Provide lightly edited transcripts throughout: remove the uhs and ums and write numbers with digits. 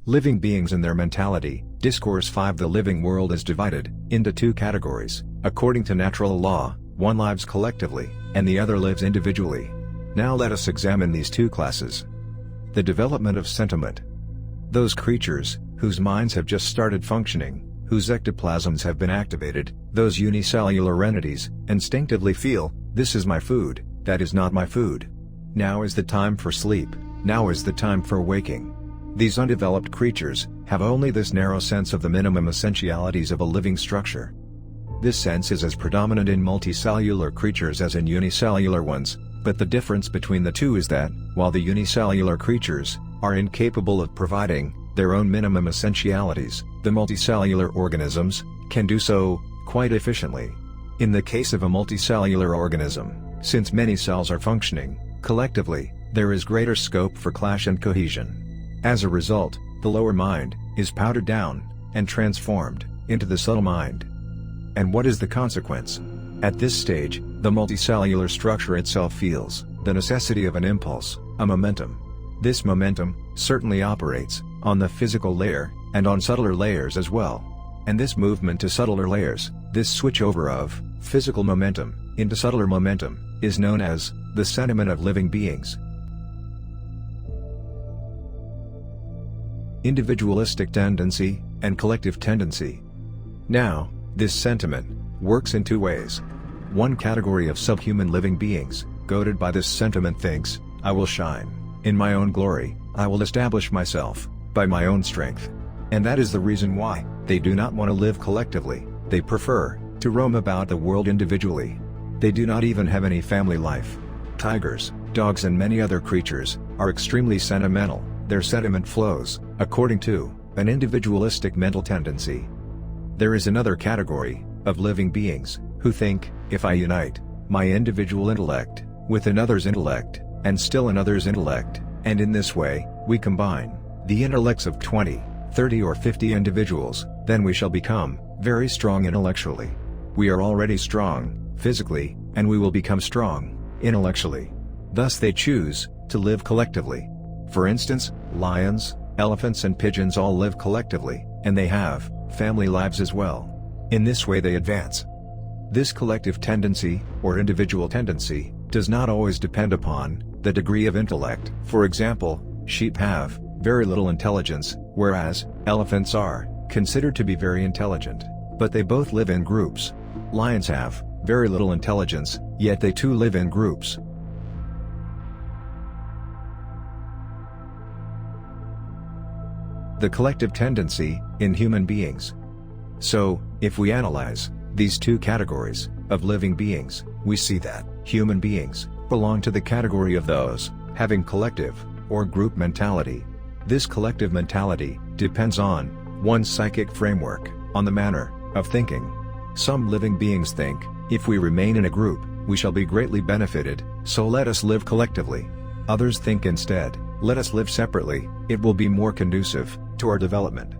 Living beings and their mentality. Discourse 5. The living world is divided into two categories. According to natural law, one lives collectively, and the other lives individually. Now let us examine these two classes. The development of sentiment. Those creatures, whose minds have just started functioning, whose ectoplasms have been activated, those unicellular entities, instinctively feel, this is my food, that is not my food. Now is the time for sleep, now is the time for waking. These undeveloped creatures have only this narrow sense of the minimum essentialities of a living structure. This sense is as predominant in multicellular creatures as in unicellular ones, but the difference between the two is that, while the unicellular creatures are incapable of providing their own minimum essentialities, the multicellular organisms can do so quite efficiently. In the case of a multicellular organism, since many cells are functioning collectively, there is greater scope for clash and cohesion. As a result, the lower mind is powdered down and transformed into the subtle mind. And what is the consequence? At this stage, the multicellular structure itself feels the necessity of an impulse, a momentum. This momentum certainly operates on the physical layer and on subtler layers as well. And this movement to subtler layers, this switchover of physical momentum into subtler momentum, is known as the sentiment of living beings. Individualistic tendency and collective tendency. Now, this sentiment works in two ways. One category of subhuman living beings, goaded by this sentiment, thinks, I will shine in my own glory, I will establish myself by my own strength. And that is the reason why they do not want to live collectively. They prefer to roam about the world individually. They do not even have any family life. Tigers, dogs and many other creatures are extremely sentimental. Their sentiment flows according to an individualistic mental tendency. There is another category of living beings who think, if I unite my individual intellect with another's intellect, and still another's intellect, and in this way, we combine the intellects of 20, 30 or 50 individuals, then we shall become very strong intellectually. We are already strong physically, and we will become strong intellectually. Thus they choose to live collectively. For instance, lions, elephants and pigeons all live collectively, and they have family lives as well. In this way they advance. This collective tendency, or individual tendency, does not always depend upon the degree of intellect. For example, sheep have very little intelligence, whereas elephants are considered to be very intelligent, but they both live in groups. Lions have very little intelligence, yet they too live in groups. The collective tendency in human beings. So, if we analyze these two categories of living beings, we see that human beings belong to the category of those having collective or group mentality. This collective mentality depends on one's psychic framework, on the manner of thinking. Some living beings think, if we remain in a group, we shall be greatly benefited, so let us live collectively. Others think instead, let us live separately, it will be more conducive to our development.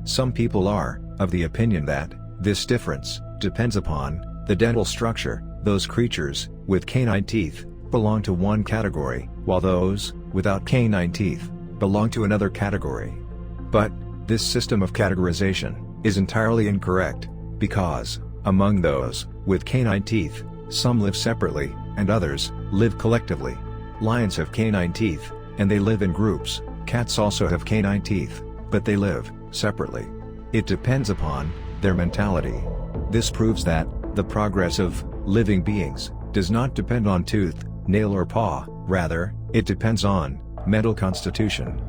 Some people are of the opinion that this difference depends upon the dental structure. Those creatures with canine teeth belong to one category, while those without canine teeth belong to another category. But this system of categorization is entirely incorrect, because among those with canine teeth, some live separately and others live collectively. Lions have canine teeth, and they live in groups. Cats also have canine teeth, but they live separately. It depends upon their mentality. This proves that the progress of living beings does not depend on tooth, nail or paw, rather, it depends on mental constitution.